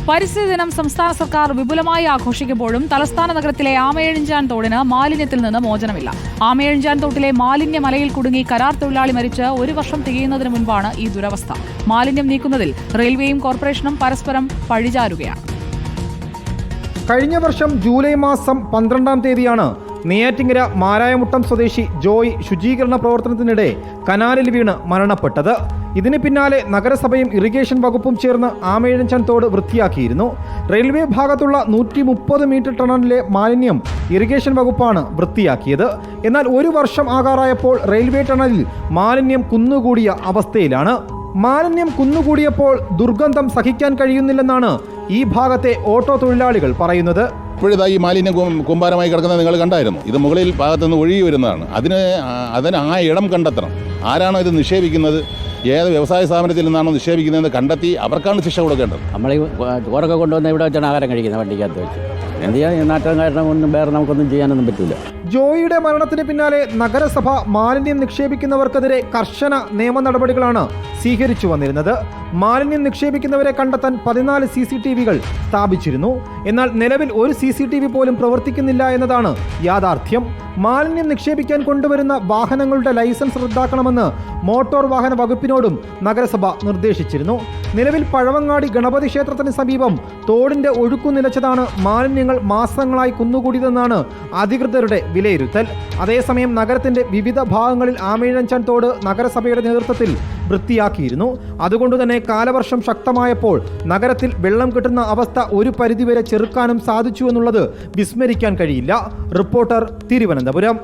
പരിസ്ഥിതി ദിനം സംസ്ഥാന സർക്കാർ വിപുലമായി ആഘോഷിക്കുമ്പോഴും തലസ്ഥാന നഗരത്തിലെ ആമയിഴഞ്ചാൻ തോടിന് മാലിന്യത്തിൽ നിന്ന് മോചനമില്ല. ആമയിഴഞ്ചാൻ തോട്ടിലെ മാലിന്യ മലയിൽ കുടുങ്ങി കരാർ തൊഴിലാളി മരിച്ച് 1 വർഷം തികയുന്നതിന് മുൻപാണ് ഈ ദുരവസ്ഥ. മാലിന്യം നീക്കുന്നതിൽ റെയിൽവേയും കോർപ്പറേഷനും പരസ്പരം പഴിചാരുകയാണ്. കഴിഞ്ഞ വർഷം ജൂലൈ മാസം 12-ാം തീയതിയാണ് നെയ്യാറ്റിങ്കര മാരായമുട്ടം സ്വദേശി ജോയ് ശുചീകരണ പ്രവർത്തനത്തിനിടെ കനാലിൽ വീണ് മരണപ്പെട്ടത്. ഇതിന് പിന്നാലെ നഗരസഭയും ഇറിഗേഷൻ വകുപ്പും ചേർന്ന് ആമയിഴഞ്ചാൻ തോട് വൃത്തിയാക്കിയിരുന്നു. റെയിൽവേ ഭാഗത്തുള്ള 130 മീറ്റർ ടണലിലെ മാലിന്യം ഇറിഗേഷൻ വകുപ്പാണ് വൃത്തിയാക്കിയത്. എന്നാൽ 1 വർഷം ആകാറായപ്പോൾ റെയിൽവേ ടണലിൽ മാലിന്യം കുന്നുകൂടിയ അവസ്ഥയിലാണ്. മാലിന്യം കുന്നുകൂടിയപ്പോൾ ദുർഗന്ധം സഹിക്കാൻ കഴിയുന്നില്ലെന്നാണ് ഈ ഭാഗത്തെ ഓട്ടോ തൊഴിലാളികൾ പറയുന്നത്. ഇപ്പോഴിതാ ഈ മാലിന്യം കൂമ്പാരമായി കിടക്കുന്നത് നിങ്ങൾ കണ്ടായിരുന്നു. ഇത് മുകളിൽ ഭാഗത്തുനിന്ന് ഒഴുകി വരുന്നതാണ്. അതിന് ആ ഇടം കണ്ടെത്തണം. ആരാണോ ഇത് നിക്ഷേപിക്കുന്നത്, ഏത് വ്യവസായ സ്ഥാപനത്തിൽ നിന്നാണോ നിക്ഷേപിക്കുന്നതെന്ന് കണ്ടെത്തി അവർക്കാണ് ശിക്ഷ കൊടുക്കേണ്ടത്. നമ്മൾ ഈ ചോറൊക്കെ കൊണ്ടുവന്ന് ഇവിടെ വെച്ചാണ് ആഹാരം കഴിക്കുന്നത്, വണ്ടിക്കകത്ത് വെച്ച്. എന്ത് ചെയ്യാൻ, നാട്ടം കാരണം ഒന്നും വേറെ നമുക്കൊന്നും ചെയ്യാനൊന്നും പറ്റില്ല. ജോയിയുടെ മരണത്തിന് പിന്നാലെ നഗരസഭ മാലിന്യം നിക്ഷേപിക്കുന്നവർക്കെതിരെ കർശന നിയമ നടപടികളാണ് സ്വീകരിച്ചു വന്നിരുന്നത്. മാലിന്യം നിക്ഷേപിക്കുന്നവരെ കണ്ടെത്താൻ 14 CCTVകൾ സ്ഥാപിച്ചിരുന്നു. എന്നാൽ നിലവിൽ ഒരു CCTV പോലും പ്രവർത്തിക്കുന്നില്ല എന്നതാണ് യാഥാർത്ഥ്യം. മാലിന്യം നിക്ഷേപിക്കാൻ കൊണ്ടുവരുന്ന വാഹനങ്ങളുടെ ലൈസൻസ് റദ്ദാക്കണമെന്ന് മോട്ടോർ വാഹന വകുപ്പിനോടും നഗരസഭ നിർദ്ദേശിച്ചിരുന്നു. നിലവിൽ പഴവങ്ങാടി ഗണപതി ക്ഷേത്രത്തിന് സമീപം തോടിന്റെ ഒഴുക്കു നിലച്ചതാണ് മാലിന്യങ്ങൾ മാസങ്ങളായി കുന്നുകൂടിയതെന്നാണ് അധികൃതരുടെ വിലയിരുത്തൽ. അതേസമയം നഗരത്തിന്റെ വിവിധ ഭാഗങ്ങളിൽ ആമയിഴഞ്ചാൻ തോട് നഗരസഭയുടെ നേതൃത്വത്തിൽ വൃത്തിയാക്കിയിരുന്നു. അതുകൊണ്ടുതന്നെ കാലവർഷം ശക്തമായപ്പോൾ നഗരത്തിൽ വെള്ളം കിട്ടുന്ന അവസ്ഥ ഒരു പരിധിവരെ ചെറുക്കാനും സാധിച്ചു എന്നുള്ളത് വിസ്മരിക്കാൻ കഴിയില്ല. റിപ്പോർട്ടർ, തിരുവനന്തപുരം.